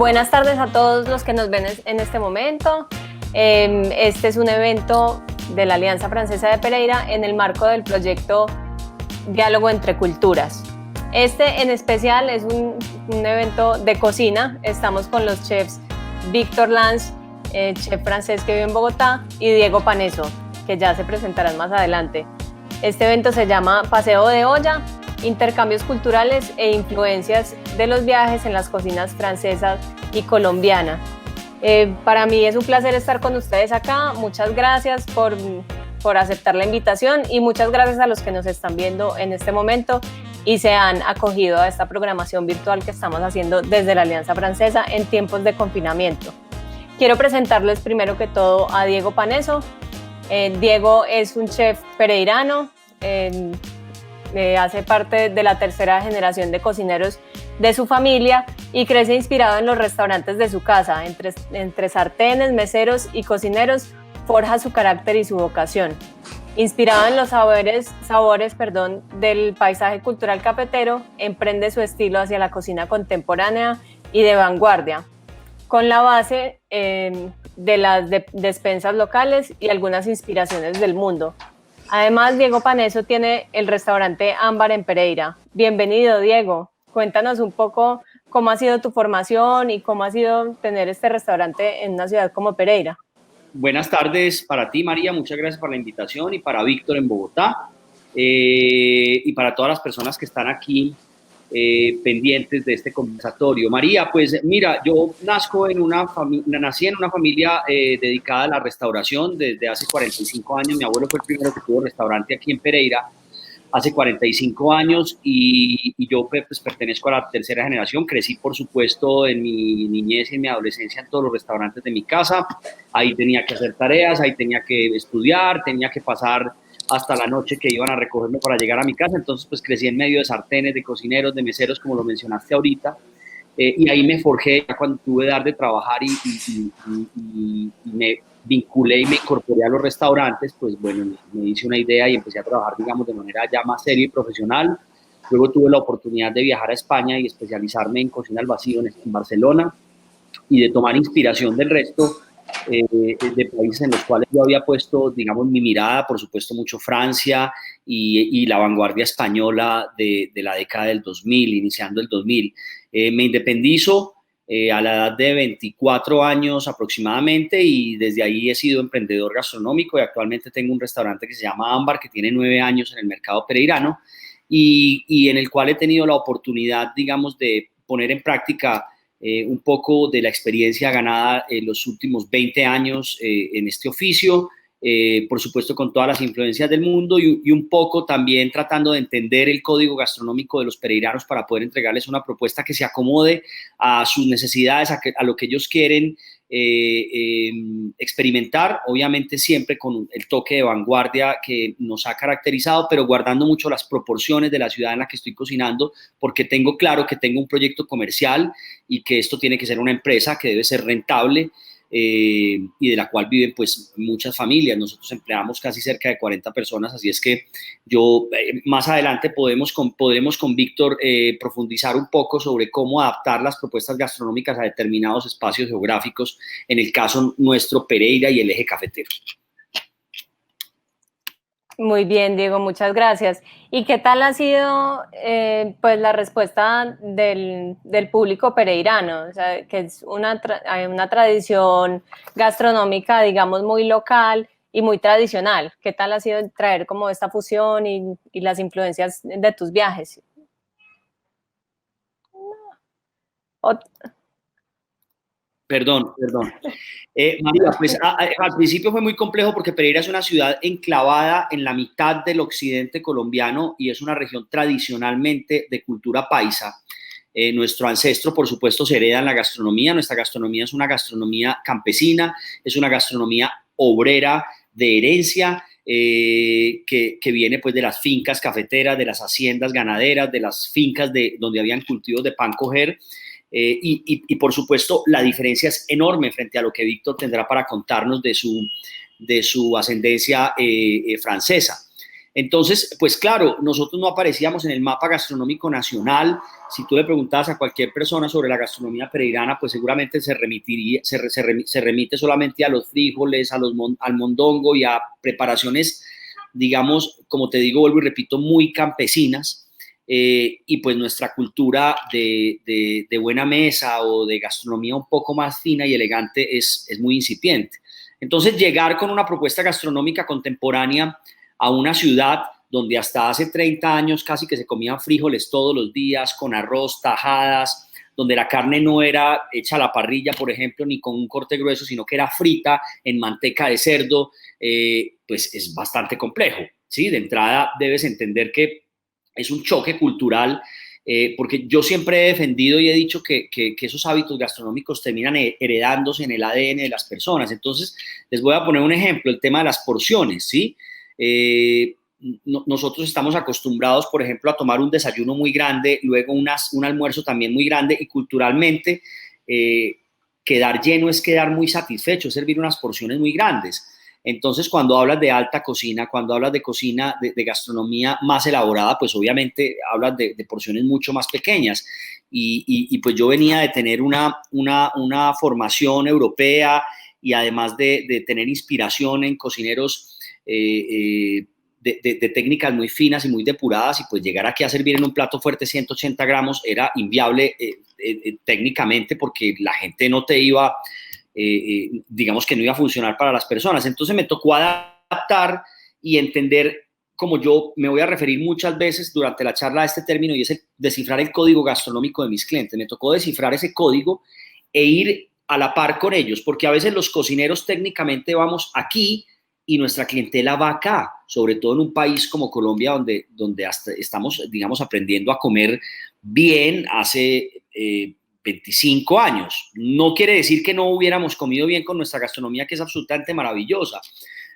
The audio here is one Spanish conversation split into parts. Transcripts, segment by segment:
Buenas tardes a todos los que nos ven en este momento. Este es un evento de la Alianza Francesa de Pereira en el marco del proyecto Diálogo entre Culturas. Este en especial es un evento de cocina. Estamos con los chefs Víctor Lans, chef francés que vive en Bogotá, y Diego Paneso, que ya se presentarán más adelante. Este evento se llama Paseo de Olla, intercambios culturales e influencias de los viajes en las cocinas francesas y colombiana. Para mí es un placer estar con ustedes acá. Muchas gracias por aceptar la invitación y muchas gracias a los que nos están viendo en este momento y se han acogido a esta programación virtual que estamos haciendo desde la Alianza Francesa en tiempos de confinamiento. Quiero presentarles primero que todo a Diego Paneso. Diego es un chef pereirano, hace parte de la tercera generación de cocineros de su familia y crece inspirado en los restaurantes de su casa. Entre sartenes, meseros y cocineros forja su carácter y su vocación. Inspirado en los sabores del paisaje cultural cafetero, emprende su estilo hacia la cocina contemporánea y de vanguardia, con la base de las despensas locales y algunas inspiraciones del mundo. Además, Diego Paneso tiene el restaurante Ámbar en Pereira. Bienvenido, Diego. Cuéntanos un poco cómo ha sido tu formación y cómo ha sido tener este restaurante en una ciudad como Pereira. Buenas tardes para ti, María. Muchas gracias por la invitación y para Víctor en Bogotá y para todas las personas que están aquí pendientes de este conversatorio. María, pues mira, yo nací en una familia dedicada a la restauración desde hace 45 años. Mi abuelo fue el primero que tuvo restaurante aquí en Pereira hace 45 años y yo pues pertenezco a la tercera generación. Crecí, por supuesto, en mi niñez y en mi adolescencia en todos los restaurantes de mi casa. Ahí tenía que hacer tareas, ahí tenía que estudiar, tenía que pasar hasta la noche que iban a recogerme para llegar a mi casa. Entonces, pues crecí en medio de sartenes, de cocineros, de meseros, como lo mencionaste ahorita. Y ahí me forjé ya cuando tuve edad de trabajar y me vinculé y me incorporé a los restaurantes. Pues bueno, me hice una idea y empecé a trabajar, digamos, de manera ya más seria y profesional. Luego tuve la oportunidad de viajar a España y especializarme en cocina al vacío en Barcelona y de tomar inspiración del resto de países en los cuales yo había puesto, digamos, mi mirada, por supuesto, mucho Francia y la vanguardia española de la década del 2000, iniciando el 2000. Me independizo a la edad de 24 años aproximadamente y desde ahí he sido emprendedor gastronómico y actualmente tengo un restaurante que se llama Ámbar, que tiene 9 años en el mercado pereirano y en el cual he tenido la oportunidad, digamos, de poner en práctica un poco de la experiencia ganada en los últimos 20 años en este oficio, por supuesto con todas las influencias del mundo y un poco también tratando de entender el código gastronómico de los pereiranos para poder entregarles una propuesta que se acomode a sus necesidades, a lo que ellos quieren experimentar, obviamente siempre con el toque de vanguardia que nos ha caracterizado, pero guardando mucho las proporciones de la ciudad en la que estoy cocinando, porque tengo claro que tengo un proyecto comercial y que esto tiene que ser una empresa que debe ser rentable y de la cual viven pues muchas familias. Nosotros empleamos casi cerca de 40 personas, así es que yo más adelante podremos con Víctor profundizar un poco sobre cómo adaptar las propuestas gastronómicas a determinados espacios geográficos, en el caso nuestro Pereira y el eje cafetero. Muy bien, Diego, muchas gracias. ¿Y qué tal ha sido pues la respuesta del público pereirano? O sea, que es hay una tradición gastronómica, digamos, muy local y muy tradicional. ¿Qué tal ha sido traer como esta fusión y las influencias de tus viajes? Perdón. María, pues al principio fue muy complejo porque Pereira es una ciudad enclavada en la mitad del occidente colombiano y es una región tradicionalmente de cultura paisa. Nuestro ancestro, por supuesto, se hereda en la gastronomía. Nuestra gastronomía es una gastronomía campesina, es una gastronomía obrera de herencia que viene pues de las fincas cafeteras, de las haciendas ganaderas, de las fincas donde habían cultivos de pan coger. Y por supuesto la diferencia es enorme frente a lo que Víctor tendrá para contarnos de su ascendencia francesa. Entonces, pues claro, nosotros no aparecíamos en el mapa gastronómico nacional. Si tú le preguntabas a cualquier persona sobre la gastronomía pereirana, pues seguramente se remite solamente a los frijoles, al mondongo y a preparaciones, digamos, como te digo, vuelvo y repito, muy campesinas. Y pues nuestra cultura de buena mesa o de gastronomía un poco más fina y elegante es muy incipiente. Entonces, llegar con una propuesta gastronómica contemporánea a una ciudad donde hasta hace 30 años casi que se comían frijoles todos los días, con arroz, tajadas, donde la carne no era hecha a la parrilla, por ejemplo, ni con un corte grueso, sino que era frita en manteca de cerdo, pues es bastante complejo, ¿sí? De entrada debes entender que es un choque cultural, porque yo siempre he defendido y he dicho que esos hábitos gastronómicos terminan heredándose en el ADN de las personas. Entonces, les voy a poner un ejemplo, el tema de las porciones, ¿sí? Nosotros estamos acostumbrados, por ejemplo, a tomar un desayuno muy grande, luego un almuerzo también muy grande, y culturalmente quedar lleno es quedar muy satisfecho, es servir unas porciones muy grandes. Entonces, cuando hablas de alta cocina, cuando hablas de cocina, de gastronomía más elaborada, pues obviamente hablas de porciones mucho más pequeñas. Pues yo venía de tener una formación europea y además de tener inspiración en cocineros de técnicas muy finas y muy depuradas, y pues llegar aquí a servir en un plato fuerte 180 gramos era inviable técnicamente, porque la gente no te iba, digamos que no iba a funcionar para las personas. Entonces me tocó adaptar y entender, como yo me voy a referir muchas veces durante la charla a este término, y es el descifrar el código gastronómico de mis clientes. Me tocó descifrar ese código e ir a la par con ellos, porque a veces los cocineros técnicamente vamos aquí y nuestra clientela va acá, sobre todo en un país como Colombia, donde hasta estamos, digamos, aprendiendo a comer bien hace 25 años. No quiere decir que no hubiéramos comido bien con nuestra gastronomía, que es absolutamente maravillosa,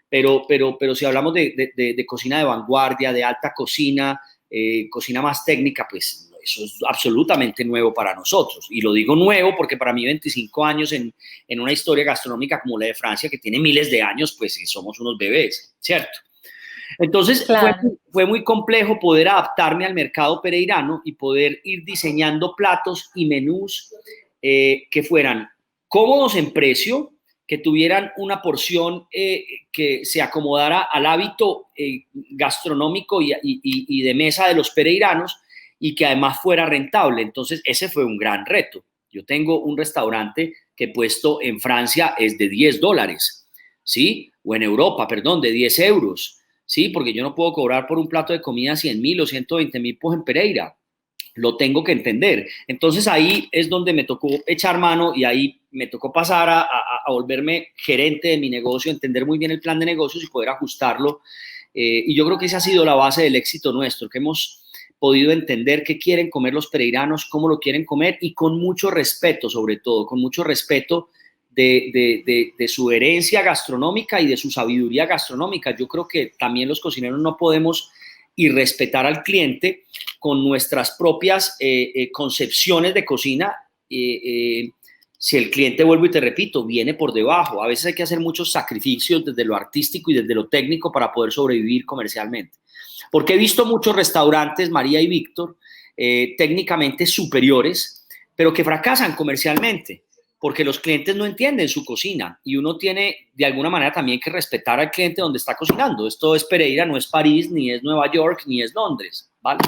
pero si hablamos de cocina de vanguardia, de alta cocina, cocina más técnica, pues eso es absolutamente nuevo para nosotros. Y lo digo nuevo porque para mí 25 años en una historia gastronómica como la de Francia, que tiene miles de años, pues somos unos bebés, ¿cierto? Entonces Claro. fue muy complejo poder adaptarme al mercado pereirano y poder ir diseñando platos y menús que fueran cómodos en precio, que tuvieran una porción que se acomodara al hábito gastronómico y de mesa de los pereiranos, y que además fuera rentable. Entonces ese fue un gran reto. Yo tengo un restaurante que puesto en Francia es de $10, ¿sí? O en Europa, perdón, de 10 euros. Sí, porque yo no puedo cobrar por un plato de comida 100.000 o 120.000 pues en Pereira. Lo tengo que entender. Entonces ahí es donde me tocó echar mano, y ahí me tocó pasar a volverme gerente de mi negocio, entender muy bien el plan de negocios y poder ajustarlo. Y yo creo que esa ha sido la base del éxito nuestro, que hemos podido entender qué quieren comer los pereiranos, cómo lo quieren comer, y con mucho respeto, sobre todo, con mucho respeto de su herencia gastronómica y de su sabiduría gastronómica. Yo creo que también los cocineros no podemos irrespetar al cliente con nuestras propias concepciones de cocina. Si el cliente, vuelvo y te repito, viene por debajo, a veces hay que hacer muchos sacrificios desde lo artístico y desde lo técnico para poder sobrevivir comercialmente. Porque he visto muchos restaurantes, María y Víctor, técnicamente superiores, pero que fracasan comercialmente, porque los clientes no entienden su cocina, y uno tiene de alguna manera también que respetar al cliente donde está cocinando. Esto es Pereira, no es París, ni es Nueva York, ni es Londres, ¿vale?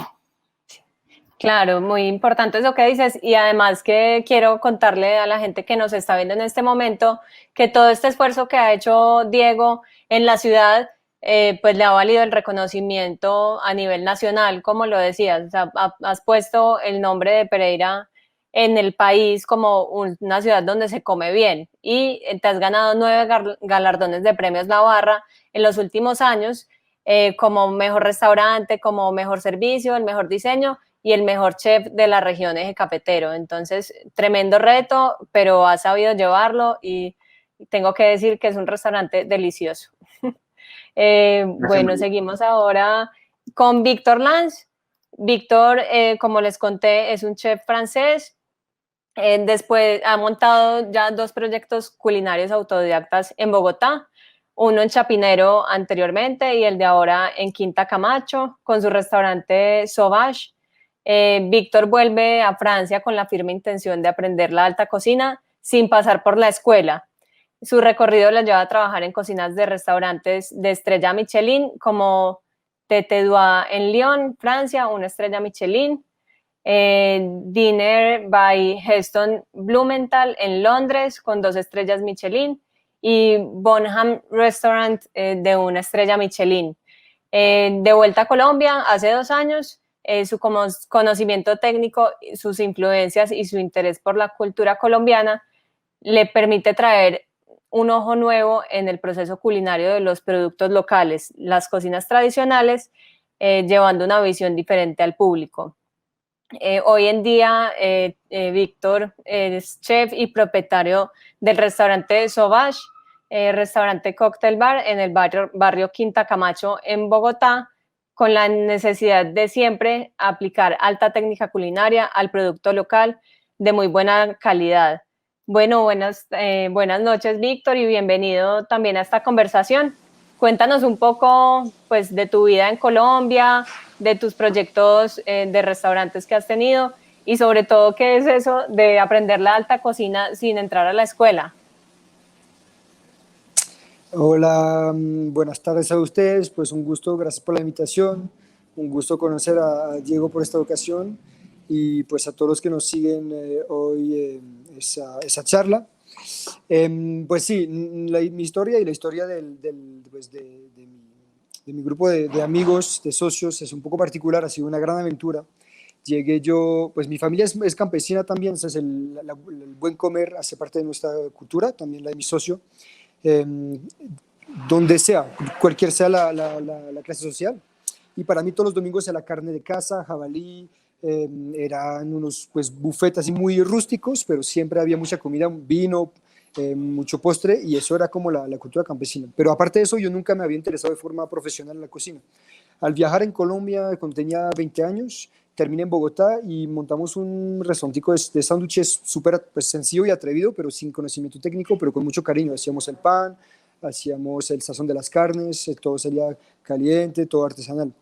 Claro, muy importante eso que dices, y además que quiero contarle a la gente que nos está viendo en este momento que todo este esfuerzo que ha hecho Diego en la ciudad, pues le ha valido el reconocimiento a nivel nacional, como lo decías. O sea, has puesto el nombre de Pereira en el país como una ciudad donde se come bien, y te has ganado 9 galardones de premios La Barra en los últimos años, como mejor restaurante, como mejor servicio, el mejor diseño y el mejor chef de la región Eje Cafetero. Entonces, tremendo reto, pero has sabido llevarlo, y tengo que decir que es un restaurante delicioso. Bueno, seguimos ahora con Víctor Lange. Víctor, como les conté, es un chef francés. Después ha montado ya 2 proyectos culinarios autodidactas en Bogotá. uno en Chapinero anteriormente y el de ahora en Quinta Camacho, con su restaurante Sauvage. Víctor vuelve a Francia con la firme intención de aprender la alta cocina sin pasar por la escuela. Su recorrido lo lleva a trabajar en cocinas de restaurantes de estrella Michelin, como Tete Duas en Lyon, Francia, una estrella Michelin. Dinner by Heston Blumenthal en Londres, con 2 estrellas Michelin. Y Bonham Restaurant de una estrella Michelin. De vuelta a Colombia hace 2 años, su conocimiento técnico, sus influencias y su interés por la cultura colombiana le permite traer un ojo nuevo en el proceso culinario de los productos locales, las cocinas tradicionales, llevando una visión diferente al público. Hoy en día, Víctor es chef y propietario del restaurante Sauvage, restaurante Cocktail Bar en el barrio Quinta Camacho en Bogotá, con la necesidad de siempre aplicar alta técnica culinaria al producto local de muy buena calidad. Bueno, buenas noches, Víctor, y bienvenido también a esta conversación. Cuéntanos un poco, pues, de tu vida en Colombia, de tus proyectos de restaurantes que has tenido y sobre todo, ¿qué es eso de aprender la alta cocina sin entrar a la escuela? Hola, buenas tardes a ustedes, pues un gusto, gracias por la invitación, un gusto conocer a Diego por esta ocasión y pues a todos los que nos siguen hoy esa charla. Pues sí, mi historia y la historia pues de mi grupo de amigos, de socios, es un poco particular, ha sido una gran aventura. Llegué yo, pues mi familia es campesina también, entonces el buen comer hace parte de nuestra cultura, también la de mi socio. Donde sea, cualquier sea la clase social. Y para mí todos los domingos era la carne de casa, jabalí, eran unos pues buffets así muy rústicos, pero siempre había mucha comida, vino, mucho postre, y eso era como la cultura campesina. Pero aparte de eso, yo nunca me había interesado de forma profesional en la cocina. Al viajar en Colombia, cuando tenía 20 años, terminé en Bogotá y montamos un restaurantico de sándwiches súper pues, sencillo y atrevido, pero sin conocimiento técnico, pero con mucho cariño. Hacíamos el pan, hacíamos el sazón de las carnes, todo sería caliente, todo artesanal.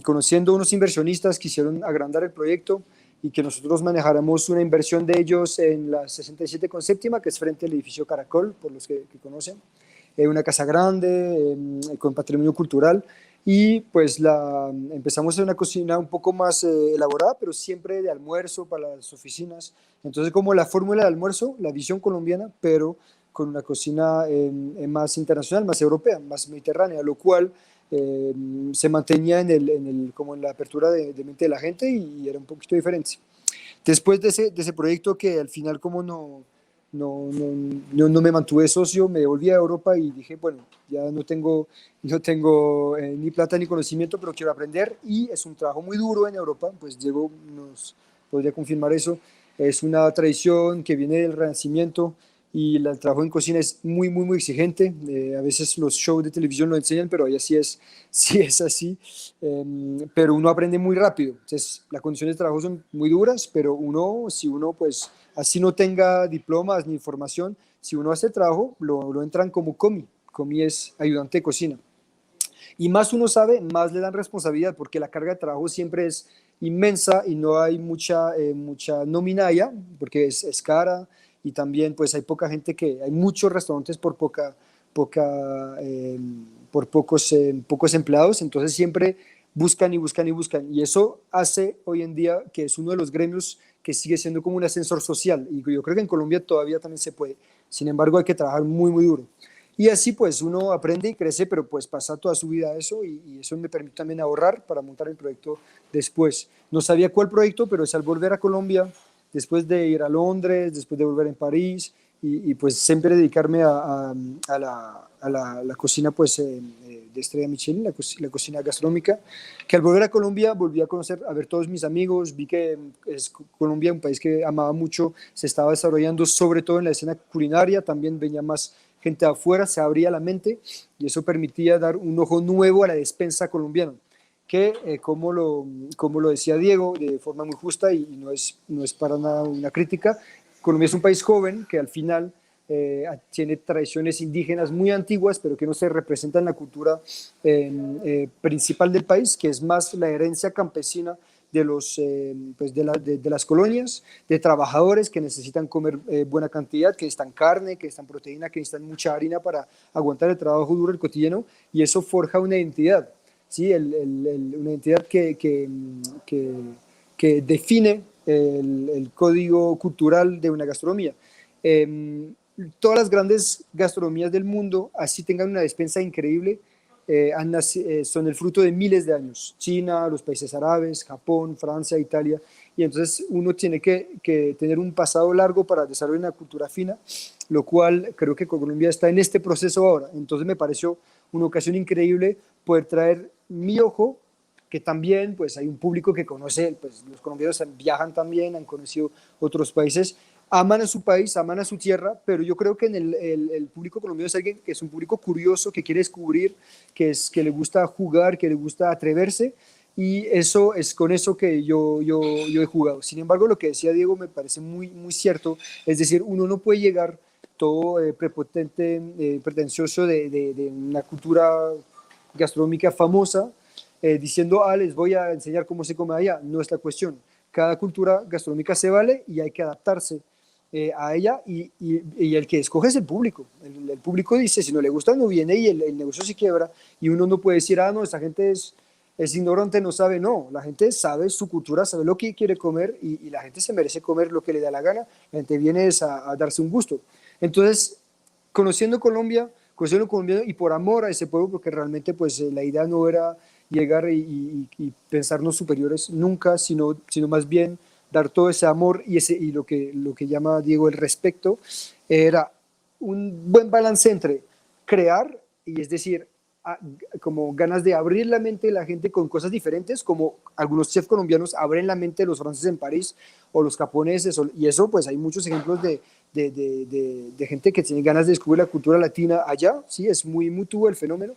Conociendo unos inversionistas que quisieron agrandar el proyecto y que nosotros manejáramos una inversión de ellos en la 67 con séptima, que es frente al edificio Caracol, por los que conocen. Una casa grande, con patrimonio cultural, y pues empezamos en una cocina un poco más elaborada, pero siempre de almuerzo para las oficinas. Entonces, como la fórmula de almuerzo, la visión colombiana, pero con una cocina más internacional, más europea, más mediterránea, lo cual se mantenía como en la apertura de mente de la gente y era un poquito diferente. Después de ese proyecto que al final como no me mantuve socio, me devolví a Europa y dije, bueno, ya no tengo ni plata ni conocimiento, pero quiero aprender, y es un trabajo muy duro en Europa, pues Diego nos podría confirmar eso. Es una tradición que viene del Renacimiento y el trabajo en cocina es muy, muy, muy exigente. A veces los shows de televisión lo enseñan, pero ahí sí es así. Pero uno aprende muy rápido. Entonces, las condiciones de trabajo son muy duras, pero si uno pues así no tenga diplomas ni formación, si uno hace el trabajo, lo entran como comi. Comi es ayudante de cocina. Y más uno sabe, más le dan responsabilidad, porque la carga de trabajo siempre es inmensa y no hay mucha nómina allá, porque es cara, y también pues hay poca gente, hay muchos restaurantes por pocos empleados, entonces siempre buscan y buscan y buscan, y eso hace hoy en día que es uno de los gremios que sigue siendo como un ascensor social, y yo creo que en Colombia todavía también se puede. Sin embargo, hay que trabajar muy, muy duro. Y así pues uno aprende y crece, pero pues pasa toda su vida eso, y eso me permite también ahorrar para montar el proyecto después. No sabía cuál proyecto, pero es al volver a Colombia, después de ir a Londres, después de volver en París, y pues siempre dedicarme a la cocina pues de estrella Michelin, la cocina gastronómica, que al volver a Colombia volví a conocer, a ver todos mis amigos, vi que Colombia, un país que amaba mucho, se estaba desarrollando sobre todo en la escena culinaria, también venía más gente de afuera, se abría la mente, y eso permitía dar un ojo nuevo a la despensa colombiana, que como lo decía Diego de forma muy justa, y no es para nada una crítica, Colombia es un país joven que al final tiene tradiciones indígenas muy antiguas, pero que no se representan en la cultura principal del país, que es más la herencia campesina de, pues de las colonias, de trabajadores que necesitan comer buena cantidad, que necesitan carne, que necesitan proteína, que necesitan mucha harina para aguantar el trabajo duro, el cotidiano, y eso forja una identidad, ¿sí? Una identidad que define el código cultural de una gastronomía. Todas las grandes gastronomías del mundo, así tengan una despensa increíble, son el fruto de miles de años. China, los países árabes, Japón, Francia, Italia. Y entonces uno tiene que tener un pasado largo para desarrollar una cultura fina, lo cual creo que Colombia está en este proceso ahora. Entonces me pareció una ocasión increíble poder traer mi ojo, que también pues hay un público que conoce, pues los colombianos viajan también, han conocido otros países, aman a su país, aman a su tierra, pero yo creo que en el público colombiano es alguien que es un público curioso, que quiere descubrir, que le gusta jugar, que le gusta atreverse, y eso es con eso que yo he jugado. Sin embargo, lo que decía Diego me parece muy, muy cierto, es decir, uno no puede llegar todo prepotente, pretencioso de una cultura gastronómica famosa, diciendo, les voy a enseñar cómo se come allá. No es la cuestión. Cada cultura gastronómica se vale y hay que adaptarse a ella, y el que escoge es el público. El público dice, si no le gusta no viene, y el negocio se quiebra, y uno no puede decir, no, esa gente es ignorante, no sabe. No, la gente sabe su cultura, sabe lo que quiere comer, y la gente se merece comer lo que le da la gana. La gente viene a darse un gusto. Entonces, conociendo Colombia, conociendo colombiano, y por amor a ese pueblo, porque realmente pues la idea no era llegar y pensarnos superiores nunca, sino más bien dar todo ese amor y lo que llama Diego el respeto, era un buen balance entre crear, y es decir, como ganas de abrir la mente de la gente con cosas diferentes, como algunos chefs colombianos abren la mente de los franceses en París, o los japoneses, y eso pues hay muchos ejemplos de gente que tiene ganas de descubrir la cultura latina allá, ¿sí? Es muy mutuo el fenómeno,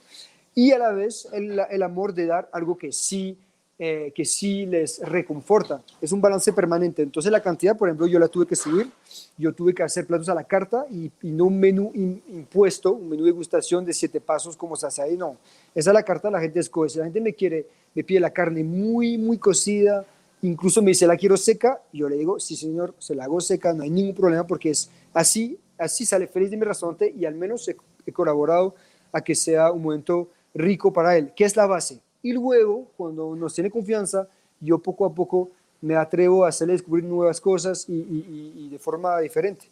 y a la vez el amor de dar algo que sí les reconforta. Es un balance permanente. Entonces la cantidad, por ejemplo, yo la tuve que subir, yo tuve que hacer platos a la carta, y no un menú impuesto, un menú de degustación de 7 pasos como se hace ahí, no. Esa es la carta, la gente escoge. Si la gente me pide la carne muy, muy cocida, incluso me dice, la quiero seca, yo le digo, sí señor, se la hago seca, no hay ningún problema, porque es así sale feliz de mi restaurante, y al menos he colaborado a que sea un momento rico para él, que es la base. Y luego, cuando nos tiene confianza, yo poco a poco me atrevo a hacerle descubrir nuevas cosas, y de forma diferente.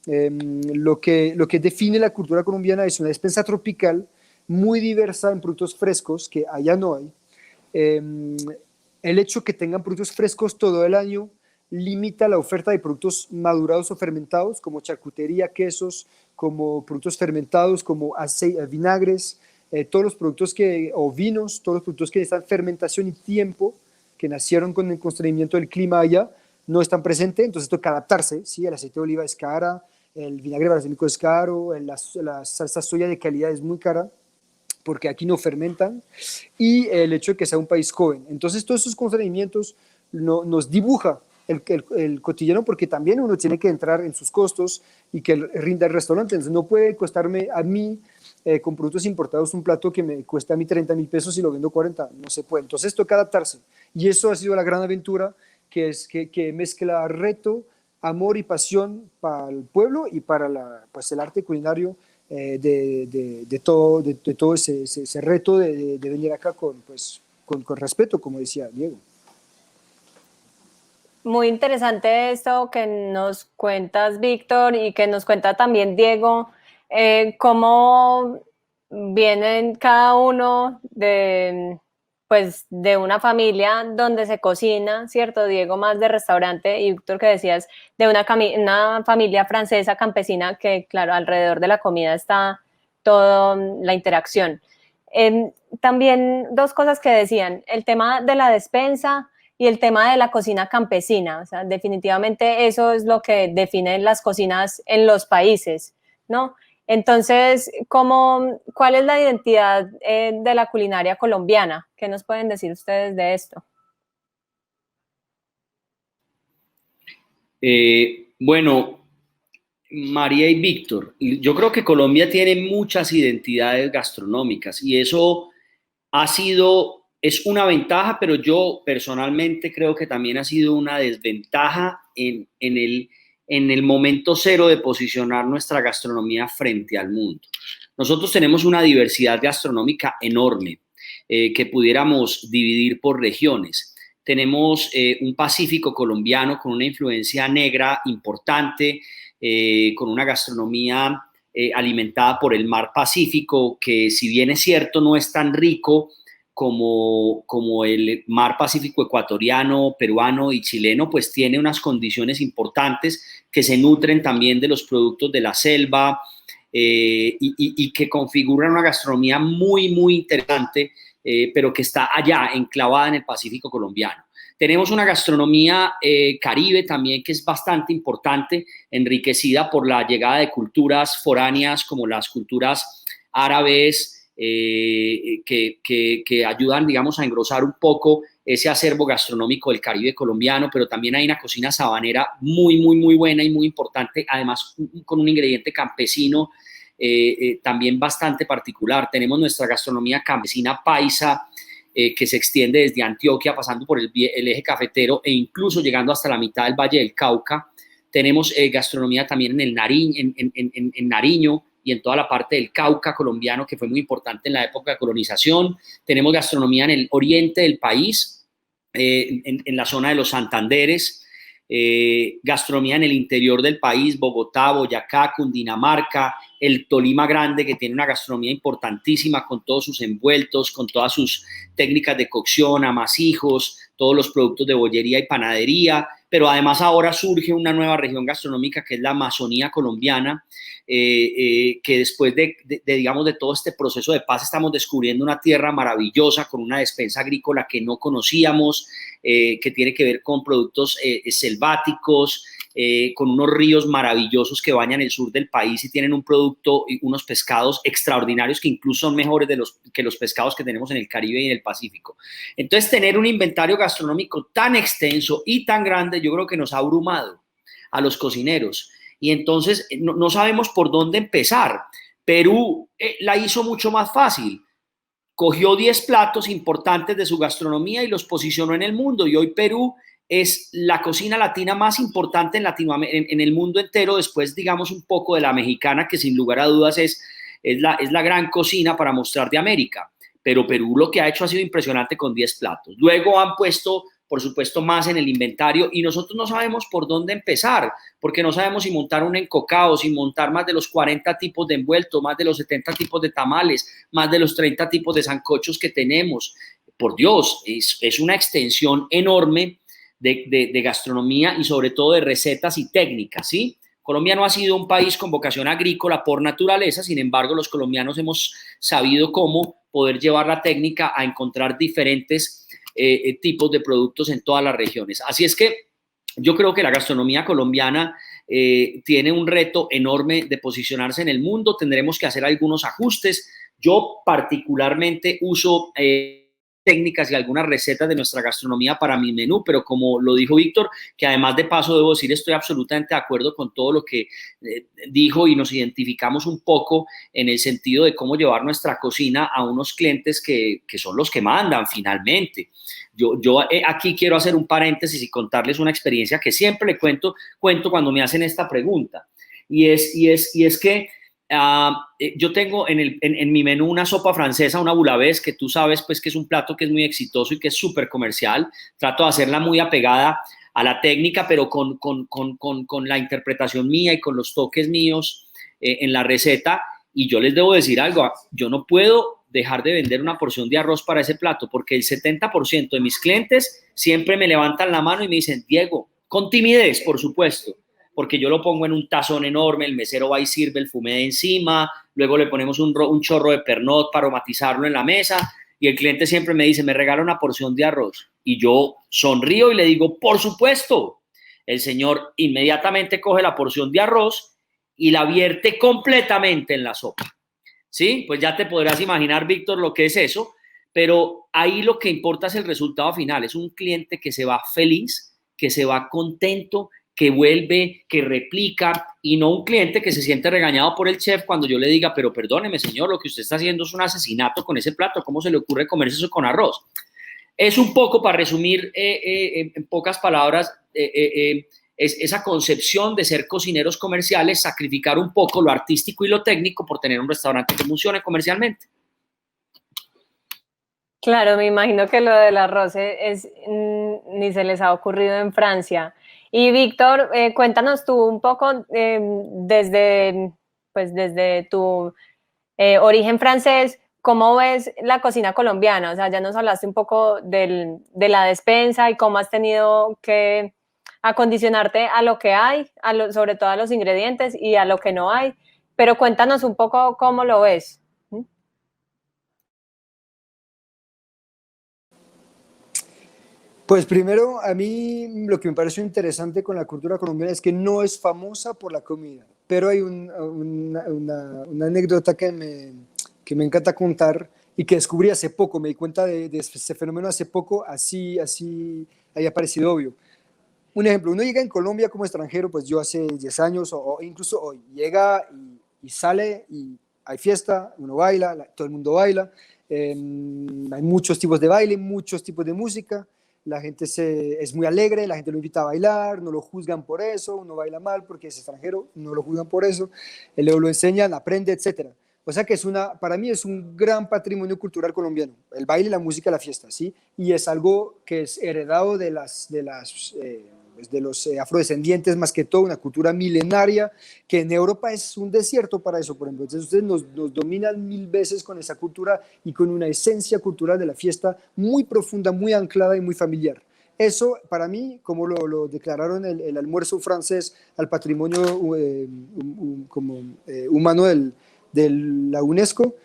Lo que define la cultura colombiana es una despensa tropical muy diversa en productos frescos, que allá no hay. El hecho que tengan productos frescos todo el año limita la oferta de productos madurados o fermentados, como charcutería, quesos, como productos fermentados, como vinagres, todos los productos o vinos, todos los productos que necesitan fermentación y tiempo, que nacieron con el constreñimiento del clima allá, no están presentes. Entonces toca adaptarse, ¿sí? El aceite de oliva es cara, el vinagre balsámico es caro, la salsa soya de calidad es muy cara, porque aquí no fermentan, y el hecho de que sea un país joven. Entonces todos esos constreñimientos nos dibuja el cotidiano, porque también uno tiene que entrar en sus costos y que rinda el restaurante. Entonces no puede costarme a mí, con productos importados, un plato que me cuesta a mí 30.000 pesos y lo vendo 40, no se puede. Entonces toca adaptarse, y eso ha sido la gran aventura, que mezcla reto, amor y pasión para el pueblo y para pues el arte culinario, de todo ese reto de venir acá con respeto, como decía Diego. Muy interesante esto que nos cuentas, Víctor, y que nos cuenta también Diego, cómo vienen cada uno pues, de una familia donde se cocina, ¿cierto? Diego más de restaurante, y Víctor, que decías, de una familia francesa campesina, que claro, alrededor de la comida está toda la interacción. También dos cosas que decían, el tema de la despensa y el tema de la cocina campesina. O sea, definitivamente eso es lo que define las cocinas en los países, ¿no? Entonces, ¿cuál es la identidad de la culinaria colombiana? ¿Qué nos pueden decir ustedes de esto? Bueno, María y Víctor, yo creo que Colombia tiene muchas identidades gastronómicas y eso es una ventaja, pero yo personalmente creo que también ha sido una desventaja en el momento cero de posicionar nuestra gastronomía frente al mundo. Nosotros tenemos una diversidad gastronómica enorme que pudiéramos dividir por regiones. Tenemos un Pacífico colombiano con una influencia negra importante, con una gastronomía alimentada por el mar Pacífico, que si bien es cierto no es tan rico como el mar Pacífico ecuatoriano, peruano y chileno, pues tiene unas condiciones importantes que se nutren también de los productos de la selva y que configuran una gastronomía muy, muy interesante, pero que está allá, enclavada en el Pacífico colombiano. Tenemos una gastronomía caribe también que es bastante importante, enriquecida por la llegada de culturas foráneas como las culturas árabes, que ayudan, digamos, a engrosar un poco ese acervo gastronómico del Caribe colombiano, pero también hay una cocina sabanera muy, muy, muy buena y muy importante, además con un ingrediente campesino también bastante particular. Tenemos nuestra gastronomía campesina paisa, que se extiende desde Antioquia, pasando por el eje cafetero e incluso llegando hasta la mitad del Valle del Cauca. Tenemos gastronomía también en el en Nariño y en toda la parte del Cauca colombiano, que fue muy importante en la época de colonización. Tenemos gastronomía en el oriente del país, en la zona de los Santanderes, gastronomía en el interior del país, Bogotá, Boyacá, Cundinamarca, el Tolima Grande, que tiene una gastronomía importantísima con todos sus envueltos, con todas sus técnicas de cocción, amasijos, todos los productos de bollería y panadería, pero además ahora surge una nueva región gastronómica que es la Amazonía colombiana, que después digamos, de todo este proceso de paz estamos descubriendo una tierra maravillosa con una despensa agrícola que no conocíamos, que tiene que ver con productos selváticos, con unos ríos maravillosos que bañan el sur del país y tienen un producto y unos pescados extraordinarios que incluso son mejores que los pescados que tenemos en el Caribe y en el Pacífico. Entonces, tener un inventario gastronómico tan extenso y tan grande, yo creo que nos ha abrumado a los cocineros y entonces no sabemos por dónde empezar. Perú la hizo mucho más fácil. Cogió 10 platos importantes de su gastronomía y los posicionó en el mundo, y hoy Perú es la cocina latina más importante en el mundo entero, después, digamos, un poco de la mexicana, que sin lugar a dudas es la gran cocina para mostrar de América. Pero Perú lo que ha hecho ha sido impresionante con 10 platos. Luego han puesto, por supuesto, más en el inventario y nosotros no sabemos por dónde empezar, porque no sabemos si montar un encocado, si montar más de los 40 tipos de envueltos, más de los 70 tipos de tamales, más de los 30 tipos de sancochos que tenemos. Por Dios, es una extensión enorme de gastronomía y sobre todo de recetas y técnicas, ¿sí? Colombia no ha sido un país con vocación agrícola por naturaleza, sin embargo, los colombianos hemos sabido cómo poder llevar la técnica a encontrar diferentes tipos de productos en todas las regiones. Así es que yo creo que la gastronomía colombiana tiene un reto enorme de posicionarse en el mundo. Tendremos que hacer algunos ajustes. Yo particularmente uso técnicas y algunas recetas de nuestra gastronomía para mi menú, pero como lo dijo Víctor, que además de paso debo decir, estoy absolutamente de acuerdo con todo lo que dijo y nos identificamos un poco en el sentido de cómo llevar nuestra cocina a unos clientes que son los que mandan finalmente. Yo aquí quiero hacer un paréntesis y contarles una experiencia que siempre le cuento cuando me hacen esta pregunta, y es que yo tengo en mi menú una sopa francesa, una bouillabaisse, que tú sabes pues que es un plato que es muy exitoso y que es súper comercial. Trato de hacerla muy apegada a la técnica, pero con la interpretación mía y con los toques míos en la receta. Y yo les debo decir algo, yo no puedo dejar de vender una porción de arroz para ese plato, porque el 70% de mis clientes siempre me levantan la mano y me dicen, Diego, con timidez, por supuesto, porque yo lo pongo en un tazón enorme, el mesero va y sirve el fumé de encima, luego le ponemos un chorro de pernot para aromatizarlo en la mesa, y el cliente siempre me dice, me regala una porción de arroz, y yo sonrío y le digo, por supuesto. El señor inmediatamente coge la porción de arroz y la vierte completamente en la sopa, ¿sí? Pues ya te podrás imaginar, Víctor, lo que es eso, pero ahí lo que importa es el resultado final, es un cliente que se va feliz, que se va contento, que vuelve, que replica, y no un cliente que se siente regañado por el chef cuando yo le diga, pero perdóneme señor, lo que usted está haciendo es un asesinato con ese plato, ¿cómo se le ocurre comerse eso con arroz? Es un poco, para resumir en pocas palabras, es esa concepción de ser cocineros comerciales, sacrificar un poco lo artístico y lo técnico por tener un restaurante que funcione comercialmente. Claro, me imagino que lo del arroz ni se les ha ocurrido en Francia. Y Víctor, cuéntanos tú un poco desde tu origen francés, ¿cómo ves la cocina colombiana? O sea, ya nos hablaste un poco de la despensa y cómo has tenido que acondicionarte a lo que hay, sobre todo a los ingredientes y a lo que no hay, pero cuéntanos un poco cómo lo ves. Pues primero, a mí lo que me pareció interesante con la cultura colombiana es que no es famosa por la comida, pero hay una anécdota que me encanta contar y que descubrí hace poco, me di cuenta de este fenómeno hace poco, así haya parecido obvio. Un ejemplo, uno llega en Colombia como extranjero, pues yo hace 10 años o incluso hoy, llega y sale y hay fiesta, uno baila, todo el mundo baila, hay muchos tipos de baile, muchos tipos de música, la gente es muy alegre, la gente lo invita a bailar, no lo juzgan por eso, uno baila mal porque es extranjero, no lo juzgan por eso, lo enseñan, aprende, etcétera. O sea que para mí es un gran patrimonio cultural colombiano, el baile, la música, la fiesta, ¿sí? Y es algo que es heredado de los afrodescendientes, más que todo, una cultura milenaria, que en Europa es un desierto para eso, por ejemplo. Entonces ustedes nos dominan 1000 veces con esa cultura y con una esencia cultural de la fiesta muy profunda, muy anclada y muy familiar. Eso, para mí, como lo declararon el almuerzo francés al patrimonio humano de la UNESCO,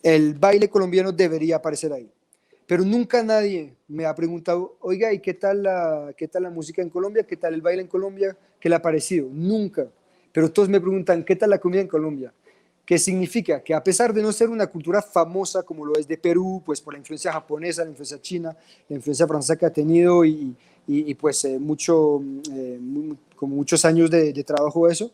el baile colombiano debería aparecer ahí. Pero nunca nadie me ha preguntado, oiga, ¿y qué tal la música en Colombia? ¿Qué tal el baile en Colombia? ¿Qué le ha parecido? Nunca. Pero todos me preguntan, ¿qué tal la comida en Colombia? ¿Qué significa? Que a pesar de no ser una cultura famosa como lo es de Perú, pues por la influencia japonesa, la influencia china, la influencia francesa que ha tenido y pues como muchos años de trabajo eso,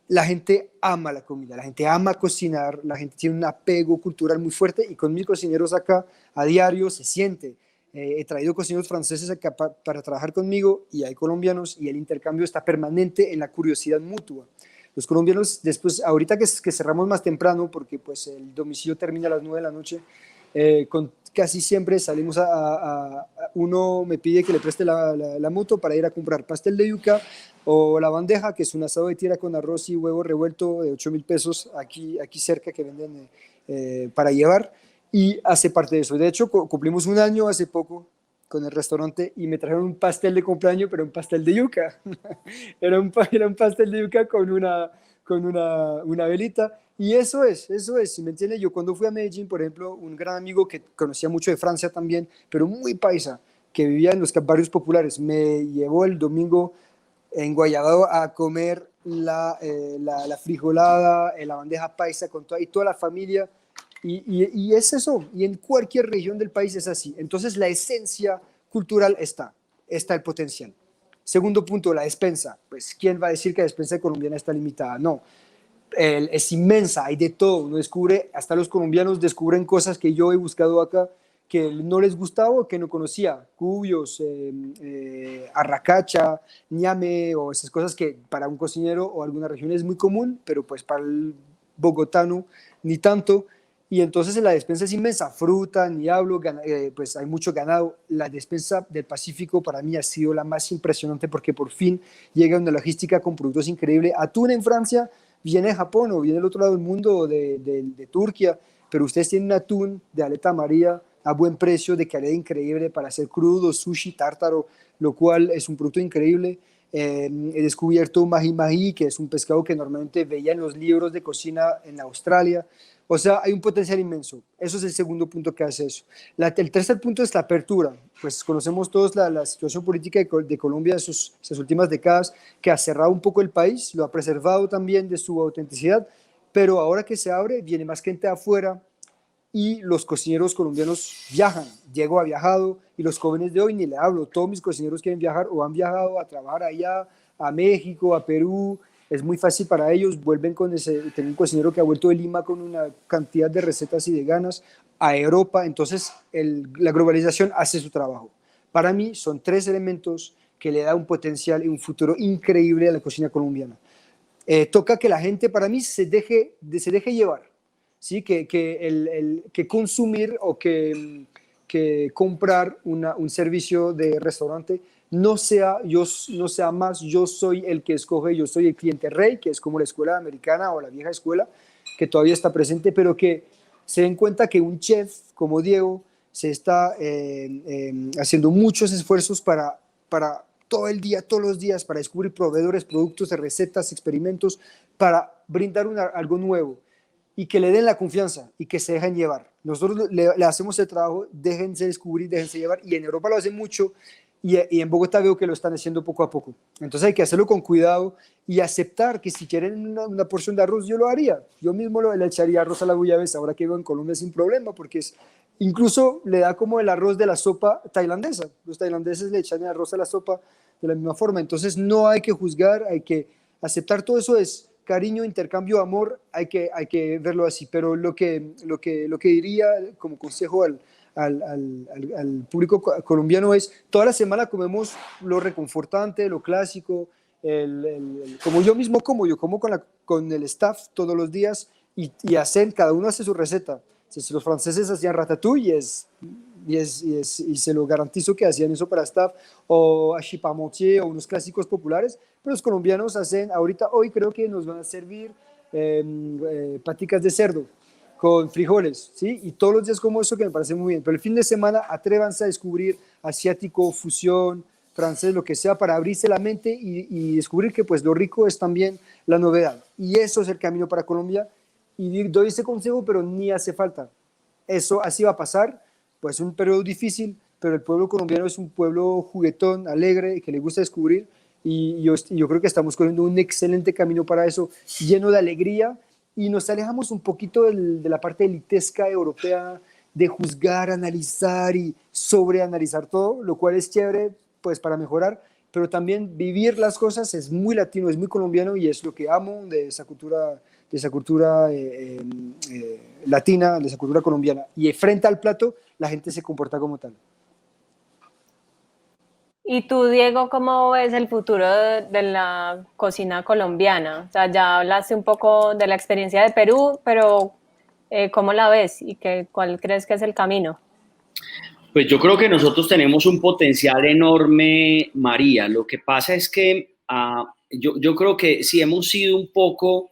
la gente ama la comida, la gente ama cocinar, la gente tiene un apego cultural muy fuerte y con mis cocineros acá a diario se siente. He traído cocineros franceses acá para trabajar conmigo y hay colombianos y el intercambio está permanente en la curiosidad mutua. Los colombianos, después, ahorita que cerramos más temprano, porque pues el domicilio termina a las 9 de la noche, casi siempre salimos uno me pide que le preste la moto para ir a comprar pastel de yuca o la bandeja, que es un asado de tierra con arroz y huevo revuelto de 8.000 pesos aquí cerca que venden para llevar, y hace parte de eso. De hecho, cumplimos un año hace poco con el restaurante y me trajeron un pastel de cumpleaños, pero un pastel de yuca. Era un pastel de yuca con una velita. Y si me entiende, yo cuando fui a Medellín, por ejemplo, un gran amigo que conocía mucho de Francia también, pero muy paisa, que vivía en los barrios populares, me llevó el domingo en Guayabao a comer la frijolada, la bandeja paisa con toda la familia. Y es eso, y en cualquier región del país es así. Entonces la esencia cultural está el potencial. Segundo punto, la despensa. Pues, ¿quién va a decir que la despensa colombiana está limitada? No, es inmensa, hay de todo. Uno descubre, hasta los colombianos descubren cosas que yo he buscado acá que no les gustaba o que no conocía. Cubios, arracacha, ñame o esas cosas que para un cocinero o alguna región es muy común, pero pues para el bogotano ni tanto. Y entonces la despensa es inmensa, fruta, ni hablo, pues hay mucho ganado. La despensa del Pacífico para mí ha sido la más impresionante porque por fin llega una logística con productos increíbles. Atún en Francia viene de Japón o viene del otro lado del mundo, de Turquía, pero ustedes tienen un atún de aleta amarilla a buen precio, de calidad increíble para hacer crudo, sushi, tártaro, lo cual es un producto increíble. He descubierto mahi mahi, que es un pescado que normalmente veía en los libros de cocina en Australia. O sea, hay un potencial inmenso. Eso es el segundo punto que hace eso. El tercer punto es la apertura. Pues conocemos todos la situación política de Colombia esas últimas décadas, que ha cerrado un poco el país, lo ha preservado también de su autenticidad, pero ahora que se abre, viene más gente de afuera y los cocineros colombianos viajan. Diego ha viajado y los jóvenes de hoy ni le hablo. Todos mis cocineros quieren viajar o han viajado a trabajar allá, a México, a Perú. Es muy fácil para ellos, vuelven con ese, tengo un cocinero que ha vuelto de Lima con una cantidad de recetas y de ganas a Europa, entonces la globalización hace su trabajo. Para mí son 3 elementos que le da un potencial y un futuro increíble a la cocina colombiana. Toca que la gente, para mí, se deje llevar, ¿sí? Que consumir o que comprar un servicio de restaurante no sea más yo soy el que escoge, yo soy el cliente rey, que es como la escuela americana o la vieja escuela, que todavía está presente, pero que se den cuenta que un chef como Diego se está haciendo muchos esfuerzos para todo el día, todos los días, para descubrir proveedores, productos, recetas, experimentos, para brindar algo nuevo y que le den la confianza y que se dejen llevar. Nosotros le hacemos el trabajo, déjense descubrir, déjense llevar, y en Europa lo hacen mucho, y en Bogotá veo que lo están haciendo poco a poco. Entonces hay que hacerlo con cuidado y aceptar que si quieren una porción de arroz, yo lo haría. Yo mismo le echaría arroz a la bullabesa, ahora que vivo en Colombia sin problema, porque incluso le da como el arroz de la sopa tailandesa. Los tailandeses le echan el arroz a la sopa de la misma forma. Entonces no hay que juzgar, hay que aceptar. Todo eso es cariño, intercambio, amor, hay que verlo así. Pero lo que diría como consejo al público colombiano es: toda la semana comemos lo reconfortante, lo clásico, como yo mismo como, yo como con el staff todos los días, y cada uno hace su receta. Si los franceses hacían ratatouille y se lo garantizo que hacían eso para staff, o achipamontier o unos clásicos populares, pero los colombianos hacen, hoy creo que nos van a servir paticas de cerdo con frijoles, ¿sí? Y todos los días como eso, que me parece muy bien. Pero el fin de semana atrévanse a descubrir asiático, fusión, francés, lo que sea, para abrirse la mente y descubrir que pues lo rico es también la novedad. Y eso es el camino para Colombia. Y doy ese consejo, pero ni hace falta. Eso así va a pasar, pues un periodo difícil, pero el pueblo colombiano es un pueblo juguetón, alegre, que le gusta descubrir, y yo creo que estamos corriendo un excelente camino para eso, lleno de alegría, y nos alejamos un poquito de la parte elitesca europea, de juzgar, analizar y sobreanalizar todo, lo cual es chévere pues para mejorar, pero también vivir las cosas es muy latino, es muy colombiano, y es lo que amo de esa cultura latina, de esa cultura colombiana. Y frente al plato, la gente se comporta como tal. ¿Y tú, Diego, cómo ves el futuro de la cocina colombiana? O sea, ya hablaste un poco de la experiencia de Perú, pero ¿cómo la ves y cuál crees que es el camino? Pues yo creo que nosotros tenemos un potencial enorme, María. Lo que pasa es que yo creo que sí hemos sido un poco...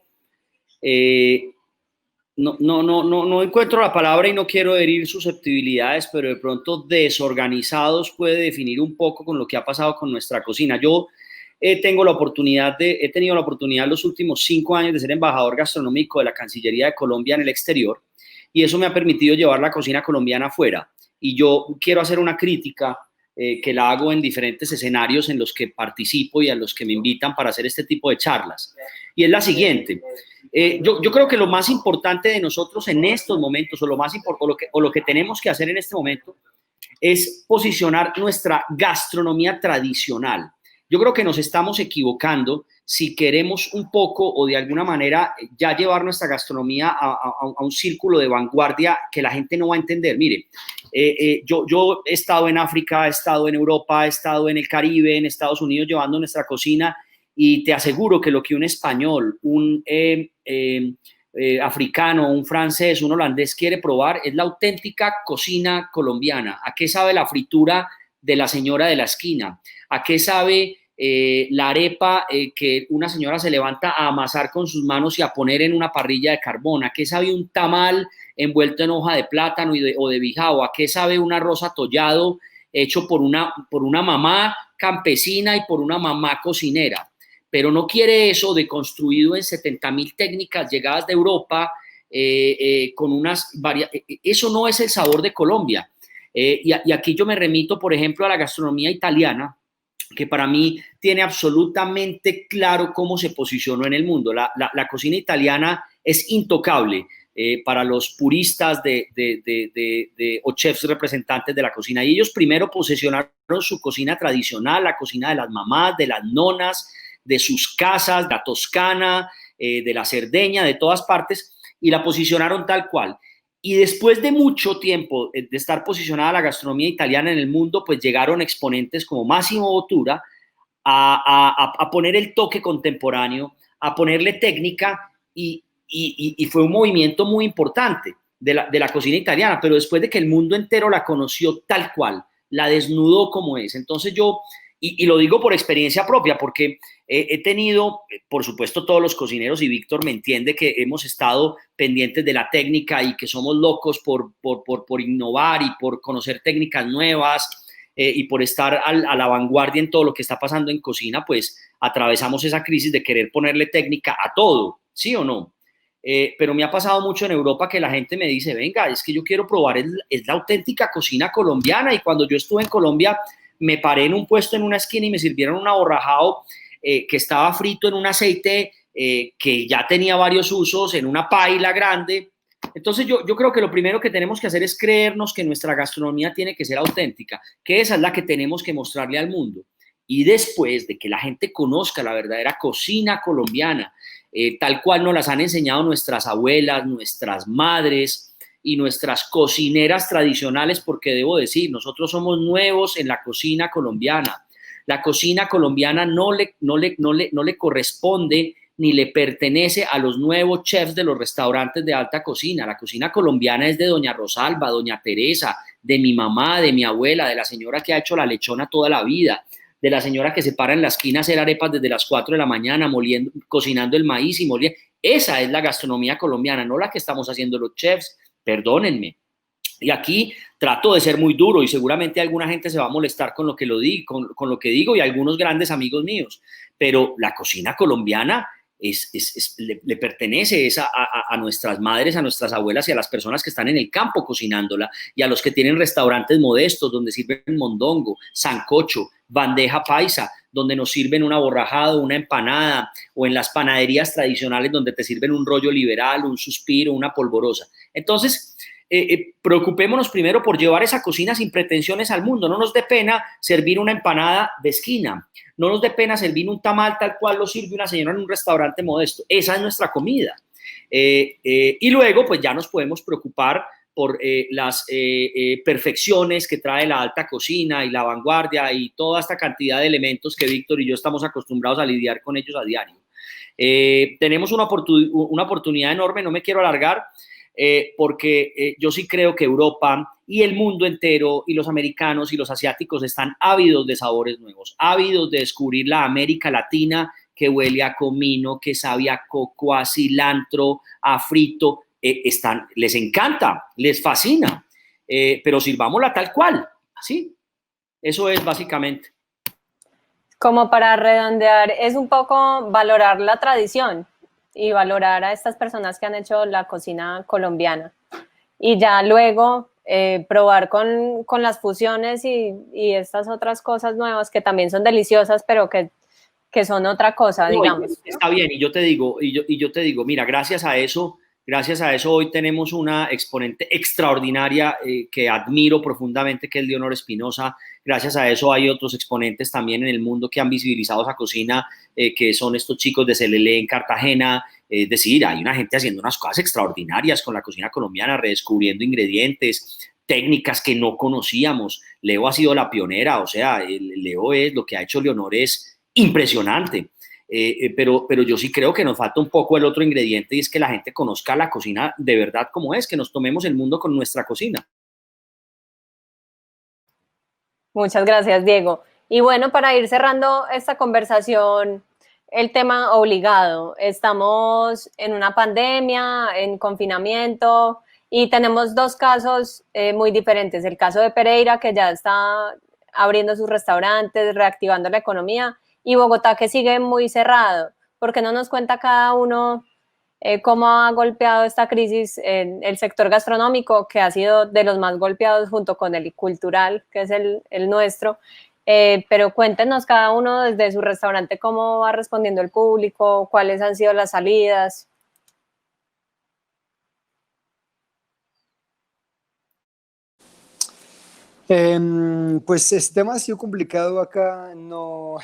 no encuentro la palabra y no quiero herir susceptibilidades, pero de pronto desorganizados puede definir un poco con lo que ha pasado con nuestra cocina. Yo he tenido la oportunidad los últimos 5 años de ser embajador gastronómico de la Cancillería de Colombia en el exterior, y eso me ha permitido llevar la cocina colombiana afuera. Y yo quiero hacer una crítica que la hago en diferentes escenarios en los que participo y a los que me invitan para hacer este tipo de charlas. Y es la siguiente. Yo creo que lo más importante de nosotros en estos momentos, o lo que tenemos que hacer en este momento, es posicionar nuestra gastronomía tradicional. Yo creo que nos estamos equivocando si queremos un poco o de alguna manera ya llevar nuestra gastronomía a un círculo de vanguardia que la gente no va a entender. Mire, yo he estado en África, he estado en Europa, he estado en el Caribe, en Estados Unidos, llevando nuestra cocina, y te aseguro que lo que un español, un africano, un francés, un holandés quiere probar es la auténtica cocina colombiana. ¿A qué sabe la fritura de la señora de la esquina? ¿A qué sabe la arepa que una señora se levanta a amasar con sus manos y a poner en una parrilla de carbón? ¿A qué sabe un tamal envuelto en hoja de plátano o de bijao? ¿A qué sabe un arroz atollado hecho por una mamá campesina y por una mamá cocinera? Pero no quiere eso deconstruido en 70,000 técnicas llegadas de Europa, eso no es el sabor de Colombia. Y aquí yo me remito, por ejemplo, a la gastronomía italiana, que para mí tiene absolutamente claro cómo se posicionó en el mundo. La cocina italiana es intocable. para los puristas o chefs representantes de la cocina. Y ellos primero posicionaron su cocina tradicional, la cocina de las mamás, de las nonas, de sus casas, de la Toscana, de la Cerdeña, de todas partes, y la posicionaron tal cual. Y después de mucho tiempo de estar posicionada la gastronomía italiana en el mundo, pues llegaron exponentes como Massimo Bottura a poner el toque contemporáneo, a ponerle técnica y fue un movimiento muy importante de la cocina italiana, pero después de que el mundo entero la conoció tal cual, la desnudó como es. Entonces yo, y lo digo por experiencia propia, porque he tenido, por supuesto todos los cocineros, y Víctor me entiende que hemos estado pendientes de la técnica y que somos locos por innovar y por conocer técnicas nuevas, y por estar a la vanguardia en todo lo que está pasando en cocina, pues atravesamos esa crisis de querer ponerle técnica a todo, ¿sí o no? Pero me ha pasado mucho en Europa que la gente me dice, venga, es que yo quiero probar es la auténtica cocina colombiana, y cuando yo estuve en Colombia me paré en un puesto en una esquina y me sirvieron un aborrajado que estaba frito en un aceite que ya tenía varios usos, en una paila grande. Entonces yo creo que lo primero que tenemos que hacer es creernos que nuestra gastronomía tiene que ser auténtica, que esa es la que tenemos que mostrarle al mundo. Y después de que la gente conozca la verdadera cocina colombiana, tal cual nos las han enseñado nuestras abuelas, nuestras madres y nuestras cocineras tradicionales, porque debo decir, nosotros somos nuevos en la cocina colombiana. La cocina colombiana no le corresponde ni le pertenece a los nuevos chefs de los restaurantes de alta cocina. La cocina colombiana es de doña Rosalba, doña Teresa, de mi mamá, de mi abuela, de la señora que ha hecho la lechona toda la vida, de la señora que se para en la esquina a hacer arepas desde las 4 de la mañana, cocinando el maíz y moliendo. Esa es la gastronomía colombiana, no la que estamos haciendo los chefs, perdónenme. Y aquí trato de ser muy duro y seguramente alguna gente se va a molestar con lo que, con lo que digo, y algunos grandes amigos míos, pero la cocina colombiana le pertenece a nuestras madres, a nuestras abuelas y a las personas que están en el campo cocinándola, y a los que tienen restaurantes modestos donde sirven mondongo, sancocho, bandeja paisa, donde nos sirven un aborrajado, una empanada, o en las panaderías tradicionales donde te sirven un rollo liberal, un suspiro, una polvorosa. Entonces, preocupémonos primero por llevar esa cocina sin pretensiones al mundo. No nos dé pena servir una empanada de esquina, no nos dé pena servir un tamal tal cual lo sirve una señora en un restaurante modesto. Esa es nuestra comida. Y luego pues ya nos podemos preocupar por las perfecciones que trae la alta cocina y la vanguardia y toda esta cantidad de elementos que Víctor y yo estamos acostumbrados a lidiar con ellos a diario. Tenemos una oportunidad enorme, no me quiero alargar, porque yo sí creo que Europa y el mundo entero y los americanos y los asiáticos están ávidos de sabores nuevos, ávidos de descubrir la América Latina que huele a comino, que sabe a coco, a cilantro, a frito. Les encanta, les fascina, pero sirvámosla tal cual, así. Eso es básicamente. Como para redondear, es un poco valorar la tradición y valorar a estas personas que han hecho la cocina colombiana. Y ya luego probar con las fusiones y estas otras cosas nuevas que también son deliciosas, pero que son otra cosa, no, digamos. Está bien, y yo te digo, mira, gracias a eso hoy tenemos una exponente extraordinaria que admiro profundamente, que es Leonor Espinosa. Gracias a eso hay otros exponentes también en el mundo que han visibilizado esa cocina, que son estos chicos de Celelé en Cartagena. Es decir, hay una gente haciendo unas cosas extraordinarias con la cocina colombiana, redescubriendo ingredientes, técnicas que no conocíamos. Leo ha sido la pionera, o sea, Leo lo que ha hecho Leonor es impresionante. Pero yo sí creo que nos falta un poco el otro ingrediente, y es que la gente conozca la cocina de verdad como es, que nos tomemos el mundo con nuestra cocina. Muchas gracias, Diego. Y bueno, para ir cerrando esta conversación, el tema obligado. Estamos en una pandemia, en confinamiento, y tenemos dos casos muy diferentes. El caso de Pereira, que ya está abriendo sus restaurantes, reactivando la economía, y Bogotá, que sigue muy cerrado. ¿Por qué no nos cuenta cada uno cómo ha golpeado esta crisis en el sector gastronómico, que ha sido de los más golpeados junto con el cultural, que es el nuestro? Pero cuéntenos cada uno desde su restaurante cómo va respondiendo el público, cuáles han sido las salidas. Pues este tema ha sido complicado acá, no,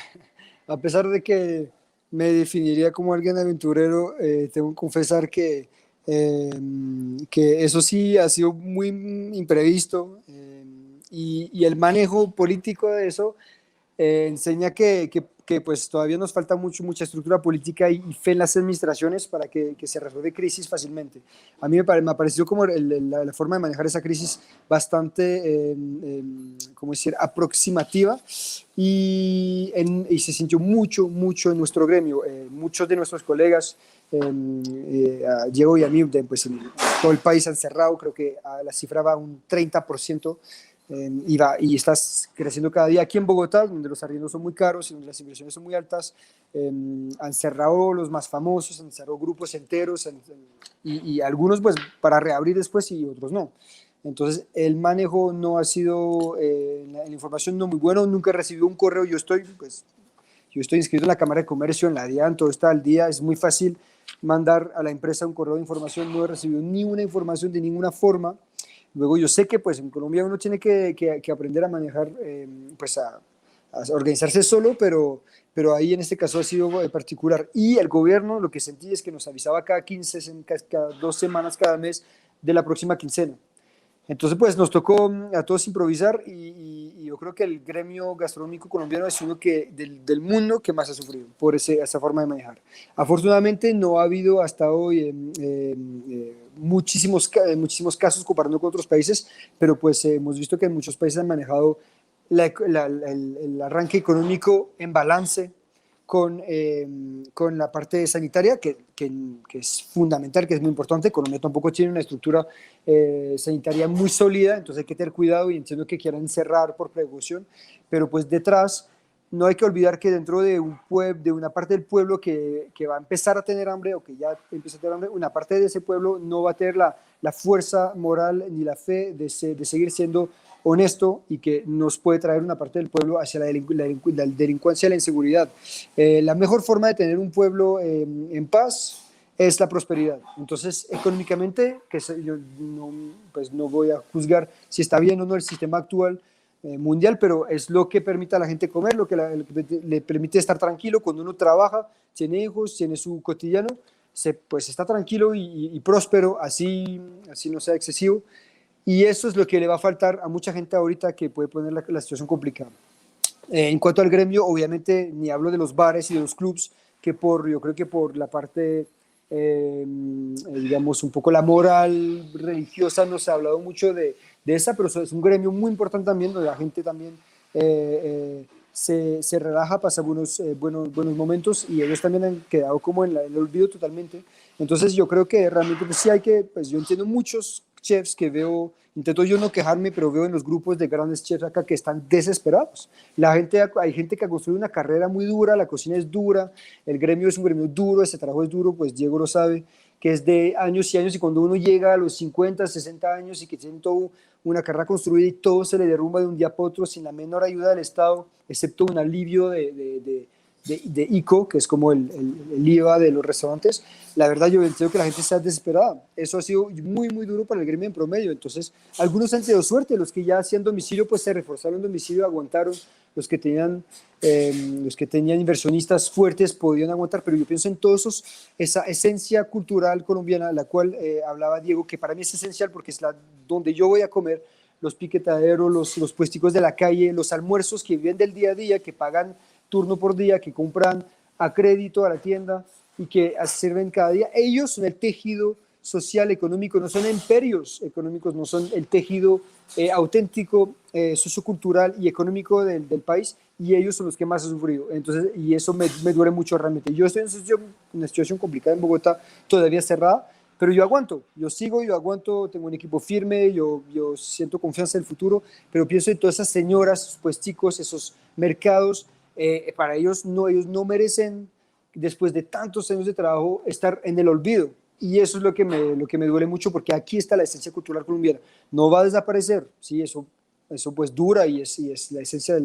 a pesar de que me definiría como alguien aventurero, tengo que confesar que eso sí ha sido muy imprevisto, y el manejo político de eso enseña que, pues todavía nos falta mucha estructura política y fe en las administraciones para que se resuelva crisis fácilmente. A mí me ha parecido como la forma de manejar esa crisis bastante, ¿cómo decir?, aproximativa, y se sintió mucho en nuestro gremio. Muchos de nuestros colegas, a Diego y a mí, pues en todo el país han cerrado, creo que la cifra va a un 30%, y estás creciendo cada día. Aquí en Bogotá, donde los arriendos son muy caros y donde las inversiones son muy altas, han cerrado los más famosos, han cerrado grupos enteros, y algunos pues para reabrir después y otros no. Entonces el manejo no ha sido, la información no muy bueno, nunca he recibido un correo. Yo estoy inscrito en la Cámara de Comercio, en la DIAN, todo está al día, es muy fácil mandar a la empresa un correo de información, no he recibido ni una información de ninguna forma. Luego yo sé que pues en Colombia uno tiene que aprender a manejar, pues a organizarse solo, pero ahí en este caso ha sido particular. Y el gobierno, lo que sentí es que nos avisaba cada 15, cada 2 semanas, cada mes, de la próxima quincena. Entonces, pues nos tocó a todos improvisar, y yo creo que el gremio gastronómico colombiano es uno del mundo que más ha sufrido por esa forma de manejar. Afortunadamente no ha habido hasta hoy muchísimos casos comparando con otros países, pero pues hemos visto que muchos países han manejado el arranque económico en balance con la parte sanitaria, que es fundamental, que es muy importante. Colombia tampoco tiene una estructura sanitaria muy sólida, entonces hay que tener cuidado, y entiendo que quieran cerrar por precaución, pero pues detrás no hay que olvidar que dentro de una parte del pueblo que va a empezar a tener hambre, o que ya empieza a tener hambre, una parte de ese pueblo no va a tener la fuerza moral ni la fe de seguir siendo honesto, y que nos puede traer una parte del pueblo hacia la delincuencia y la inseguridad. La mejor forma de tener un pueblo en paz es la prosperidad. Entonces, económicamente, yo pues no voy a juzgar si está bien o no el sistema actual mundial, pero es lo que permite a la gente comer, lo que le permite estar tranquilo cuando uno trabaja, tiene hijos, tiene su cotidiano, pues está tranquilo y próspero, así no sea excesivo. Y eso es lo que le va a faltar a mucha gente ahorita, que puede poner la situación complicada. En cuanto al gremio, obviamente ni hablo de los bares y de los clubs, yo creo que por la parte, digamos, un poco la moral religiosa, no se ha hablado mucho de esa, pero es un gremio muy importante también, donde la gente también se relaja, pasa buenos momentos, y ellos también han quedado como en el olvido totalmente. Entonces yo creo que realmente pues sí pues yo entiendo muchos chefs que veo, intento yo no quejarme, pero veo en los grupos de grandes chefs acá que están desesperados. Hay gente que ha construido una carrera muy dura, la cocina es dura, el gremio es un gremio duro, ese trabajo es duro, pues Diego lo sabe, que es de años y años, y cuando uno llega a los 50, 60 años y que tiene toda una carrera construida y todo se le derrumba de un día para otro sin la menor ayuda del Estado, excepto un alivio de ICO, que es como el IVA de los restaurantes, la verdad yo entiendo que la gente está desesperada. Eso ha sido muy duro para el gremio en promedio. Entonces, algunos han tenido suerte, los que ya hacían domicilio, pues se reforzaron en domicilio, aguantaron, los que tenían inversionistas fuertes podían aguantar, pero yo pienso en todos esa esencia cultural colombiana, la cual hablaba Diego, que para mí es esencial porque es donde yo voy a comer, los piquetaderos, los puesticos de la calle, los almuerzos que viven del día a día, que pagan turno por día, que compran a crédito a la tienda y que sirven cada día. Ellos son el tejido social, económico, no son imperios económicos, no son el tejido auténtico, sociocultural y económico del país, y ellos son los que más han sufrido. Entonces, y eso me duele mucho realmente. Yo estoy en una situación complicada en Bogotá, todavía cerrada, pero yo aguanto, yo aguanto, tengo un equipo firme, yo siento confianza en el futuro, pero pienso en todas esas señoras, esos puesticos, esos mercados. Para ellos no merecen, después de tantos años de trabajo, estar en el olvido, y eso es lo que me duele mucho, porque aquí está la esencia cultural colombiana, no va a desaparecer, sí, eso pues dura, y es la esencia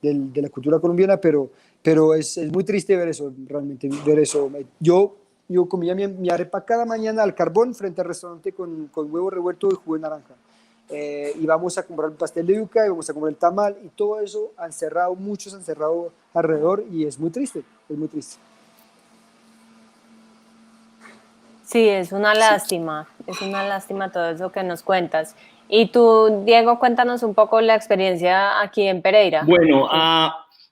de la cultura colombiana, pero es muy triste ver eso, realmente ver eso. Yo comía mi arepa cada mañana al carbón frente al restaurante con huevo revuelto y jugo de naranja. íbamos a comprar un pastel de yuca, íbamos a comprar el tamal, y todo eso han cerrado, muchos han cerrado alrededor, y es muy triste, es muy triste. Sí, es una lástima todo eso que nos cuentas. Y tú, Diego, cuéntanos un poco la experiencia aquí en Pereira. Bueno,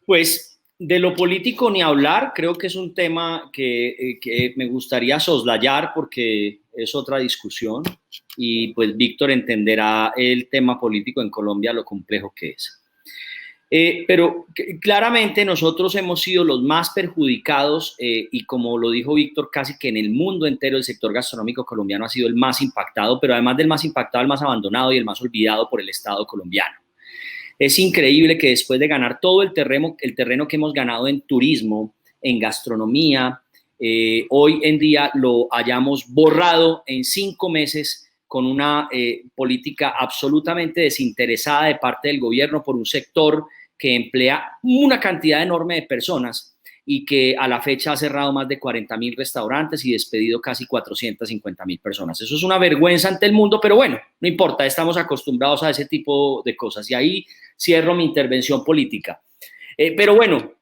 pues de lo político ni hablar, creo que es un tema que me gustaría soslayar porque es otra discusión y pues Víctor entenderá el tema político en Colombia, lo complejo que es. Pero claramente nosotros hemos sido los más perjudicados y como lo dijo Víctor, casi que en el mundo entero el sector gastronómico colombiano ha sido el más impactado, pero además del más impactado, el más abandonado y el más olvidado por el Estado colombiano. Es increíble que después de ganar todo el terreno que hemos ganado en turismo, en gastronomía, hoy en día lo hayamos borrado en 5 meses con una política absolutamente desinteresada de parte del gobierno por un sector que emplea una cantidad enorme de personas y que a la fecha ha cerrado más de 40.000 restaurantes y despedido casi 450.000 personas. Eso es una vergüenza ante el mundo, pero bueno, no importa, estamos acostumbrados a ese tipo de cosas y ahí cierro mi intervención política. Pero bueno,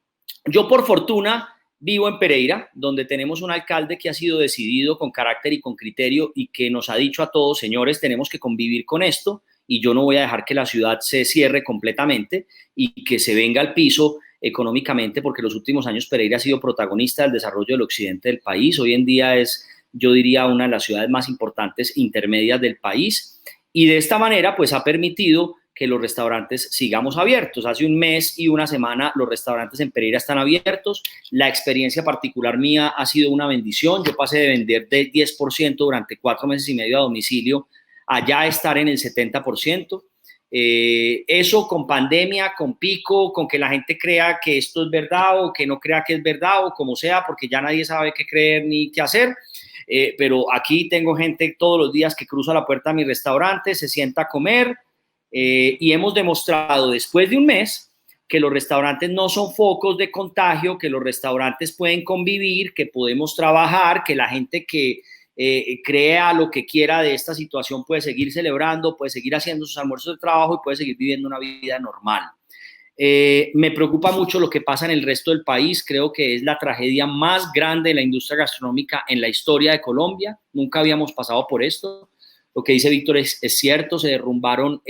yo por fortuna vivo en Pereira, donde tenemos un alcalde que ha sido decidido con carácter y con criterio y que nos ha dicho a todos, señores, tenemos que convivir con esto y yo no voy a dejar que la ciudad se cierre completamente y que se venga al piso económicamente, porque los últimos años Pereira ha sido protagonista del desarrollo del occidente del país. Hoy en día es, yo diría, una de las ciudades más importantes intermedias del país y de esta manera pues ha permitido que los restaurantes sigamos abiertos. Hace un mes y una semana los restaurantes en Pereira están abiertos. La experiencia particular mía ha sido una bendición. Yo pasé de vender del 10% durante 4 meses y medio a domicilio a ya estar en el 70%. Eso con pandemia, con pico, con que la gente crea que esto es verdad o que no crea que es verdad o como sea, porque ya nadie sabe qué creer ni qué hacer. Pero aquí tengo gente todos los días que cruza la puerta de mi restaurante, se sienta a comer y hemos demostrado después de un mes que los restaurantes no son focos de contagio, que los restaurantes pueden convivir, que podemos trabajar, que la gente que crea lo que quiera de esta situación puede seguir celebrando, puede seguir haciendo sus almuerzos de trabajo y puede seguir viviendo una vida normal. Me preocupa mucho lo que pasa en el resto del país. Creo que es la tragedia más grande de la industria gastronómica en la historia de Colombia. Nunca habíamos pasado por esto. Lo que dice Víctor es cierto, se derrumbaron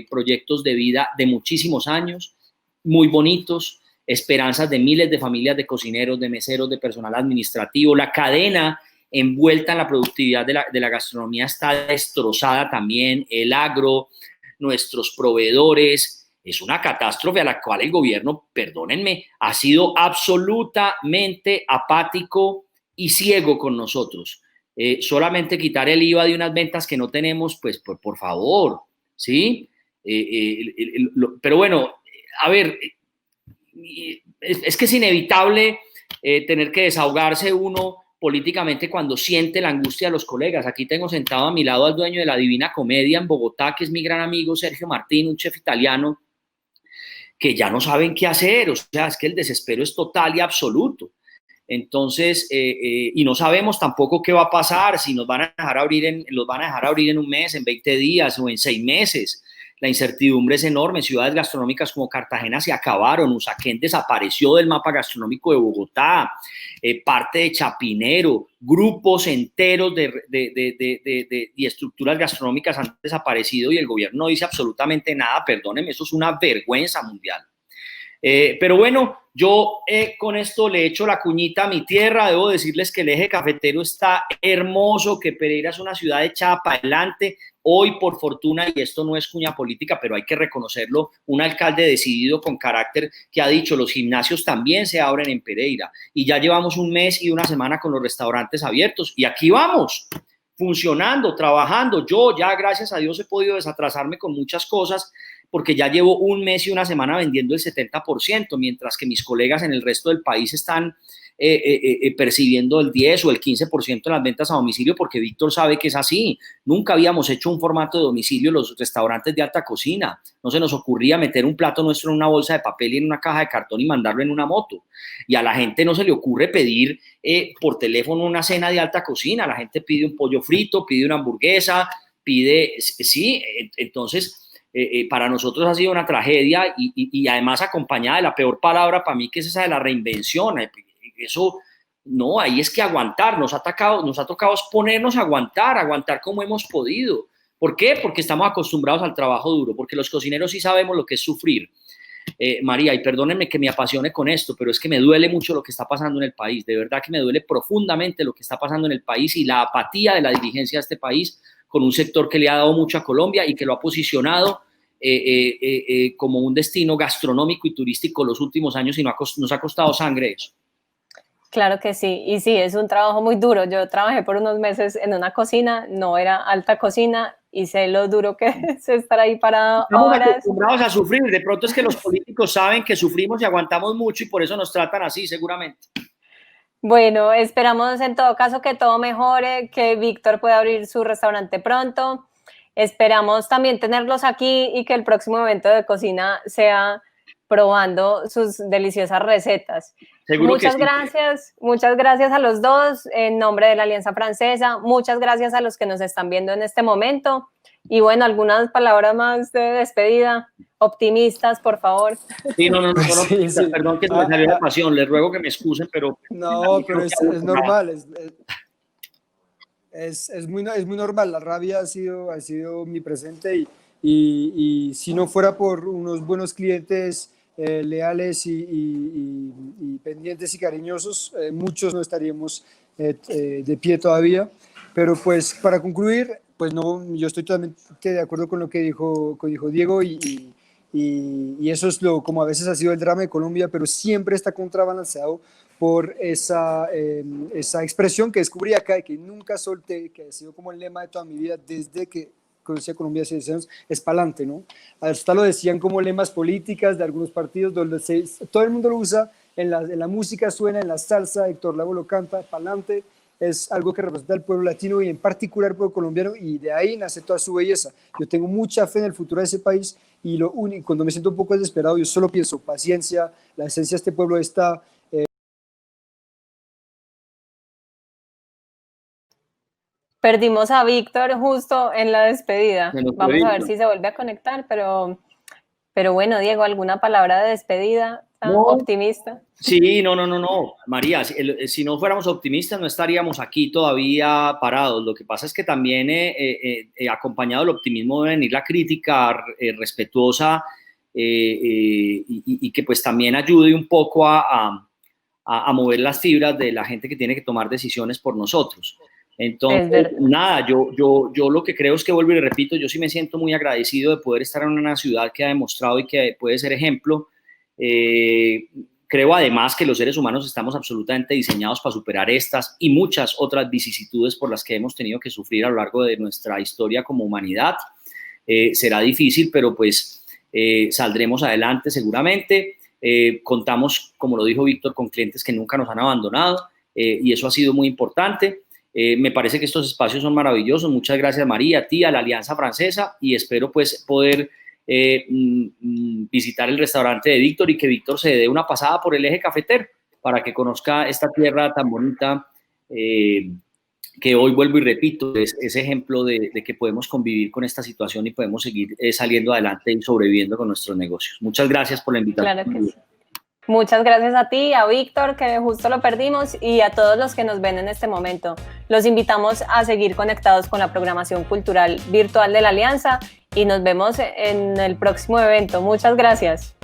proyectos de vida de muchísimos años, muy bonitos, esperanzas de miles de familias de cocineros, de meseros, de personal administrativo. La cadena envuelta en la productividad de la gastronomía está destrozada también, el agro, nuestros proveedores. Es una catástrofe a la cual el gobierno, perdónenme, ha sido absolutamente apático y ciego con nosotros. Solamente quitar el IVA de unas ventas que no tenemos, pues por favor, ¿sí? Pero bueno, a ver, es que es inevitable tener que desahogarse uno políticamente cuando siente la angustia de los colegas. Aquí tengo sentado a mi lado al dueño de la Divina Comedia en Bogotá, que es mi gran amigo Sergio Martín, un chef italiano, que ya no saben qué hacer. O sea, es que el desespero es total y absoluto. Entonces, y no sabemos tampoco qué va a pasar, si nos van a dejar abrir los van a dejar abrir en un mes, en 20 días o en 6 meses. La incertidumbre es enorme. Ciudades gastronómicas como Cartagena se acabaron, Usaquén desapareció del mapa gastronómico de Bogotá, parte de Chapinero, grupos enteros y estructuras gastronómicas han desaparecido y el gobierno no dice absolutamente nada. Perdónenme, eso es una vergüenza mundial. Pero bueno, yo con esto le echo la cuñita a mi tierra. Debo decirles que el eje cafetero está hermoso, que Pereira es una ciudad echada para adelante. Hoy, por fortuna, y esto no es cuña política, pero hay que reconocerlo, un alcalde decidido con carácter que ha dicho los gimnasios también se abren en Pereira. Y ya llevamos un mes y una semana con los restaurantes abiertos. Y aquí vamos, funcionando, trabajando. Yo ya, gracias a Dios, he podido desatrasarme con muchas cosas porque ya llevo un mes y una semana vendiendo el 70%, mientras que mis colegas en el resto del país están percibiendo el 10 o el 15% de las ventas a domicilio, porque Víctor sabe que es así. Nunca habíamos hecho un formato de domicilio en los restaurantes de alta cocina. No se nos ocurría meter un plato nuestro en una bolsa de papel y en una caja de cartón y mandarlo en una moto. Y a la gente no se le ocurre pedir por teléfono una cena de alta cocina. La gente pide un pollo frito, pide una hamburguesa, pide, sí, entonces para nosotros ha sido una tragedia y además acompañada de la peor palabra para mí, que es esa de la reinvención. Eso, no, ahí es que aguantar, nos ha tocado ponernos a aguantar como hemos podido. ¿Por qué? Porque estamos acostumbrados al trabajo duro, porque los cocineros sí sabemos lo que es sufrir. María, y perdónenme que me apasione con esto, pero es que me duele mucho lo que está pasando en el país, de verdad que me duele profundamente lo que está pasando en el país y la apatía de la dirigencia de este país con un sector que le ha dado mucho a Colombia y que lo ha posicionado como un destino gastronómico y turístico los últimos años y nos ha costado sangre eso. Claro que sí, y sí, es un trabajo muy duro. Yo trabajé por unos meses en una cocina, no era alta cocina, y sé lo duro que es estar ahí parado Estamos horas. acostumbrados a sufrir, de pronto es que los políticos saben que sufrimos y aguantamos mucho y por eso nos tratan así, seguramente. Bueno, esperamos en todo caso que todo mejore, que Víctor pueda abrir su restaurante pronto. Esperamos también tenerlos aquí y que el próximo evento de cocina sea probando sus deliciosas recetas. Seguro que sí. Muchas gracias a los dos en nombre de la Alianza Francesa, muchas gracias a los que nos están viendo en este momento y bueno, algunas palabras más de despedida, optimistas, por favor. Sí, no, sí. Perdón que se me salió la pasión, les ruego que me excusen, pero... No, pero es normal, es muy normal, la rabia ha sido mi presente y si no fuera por unos buenos clientes leales y pendientes y cariñosos, muchos no estaríamos de pie todavía. Pero pues para concluir, pues no, yo estoy totalmente de acuerdo con lo que dijo Diego y eso es como a veces ha sido el drama de Colombia, pero siempre está contrabalanceado por esa expresión que descubrí acá, que nunca solté, que ha sido como el lema de toda mi vida desde que conocí a Colombia hace 10 años, es pa'lante, ¿no? Hasta lo decían como lemas políticas de algunos partidos, donde todo el mundo lo usa, en la música suena, en la salsa, Héctor Lavoe lo canta, pa'lante, es algo que representa al pueblo latino y en particular al pueblo colombiano, y de ahí nace toda su belleza. Yo tengo mucha fe en el futuro de ese país y cuando me siento un poco desesperado, yo solo pienso paciencia, la esencia de este pueblo está... Perdimos a Víctor justo en la despedida. Vamos a ver si se vuelve a conectar, pero bueno, Diego, ¿alguna palabra de despedida optimista? Sí, no, María, si no fuéramos optimistas no estaríamos aquí todavía parados. Lo que pasa es que también acompañado del optimismo debe venir la crítica respetuosa y que pues también ayude un poco a mover las fibras de la gente que tiene que tomar decisiones por nosotros. Entonces, nada, yo lo que creo es que, vuelvo y repito, yo sí me siento muy agradecido de poder estar en una ciudad que ha demostrado y que puede ser ejemplo. Creo además que los seres humanos estamos absolutamente diseñados para superar estas y muchas otras vicisitudes por las que hemos tenido que sufrir a lo largo de nuestra historia como humanidad. Será difícil, pero pues saldremos adelante seguramente. Contamos, como lo dijo Víctor, con clientes que nunca nos han abandonado y eso ha sido muy importante. Me parece que estos espacios son maravillosos. Muchas gracias, María, a ti, a la Alianza Francesa, y espero pues poder visitar el restaurante de Víctor y que Víctor se dé una pasada por el eje cafetero para que conozca esta tierra tan bonita que hoy, vuelvo y repito, es ejemplo de que podemos convivir con esta situación y podemos seguir saliendo adelante y sobreviviendo con nuestros negocios. Muchas gracias por la invitación. Claro que sí. Muchas gracias a ti, a Víctor, que justo lo perdimos, y a todos los que nos ven en este momento. Los invitamos a seguir conectados con la programación cultural virtual de la Alianza y nos vemos en el próximo evento. Muchas gracias.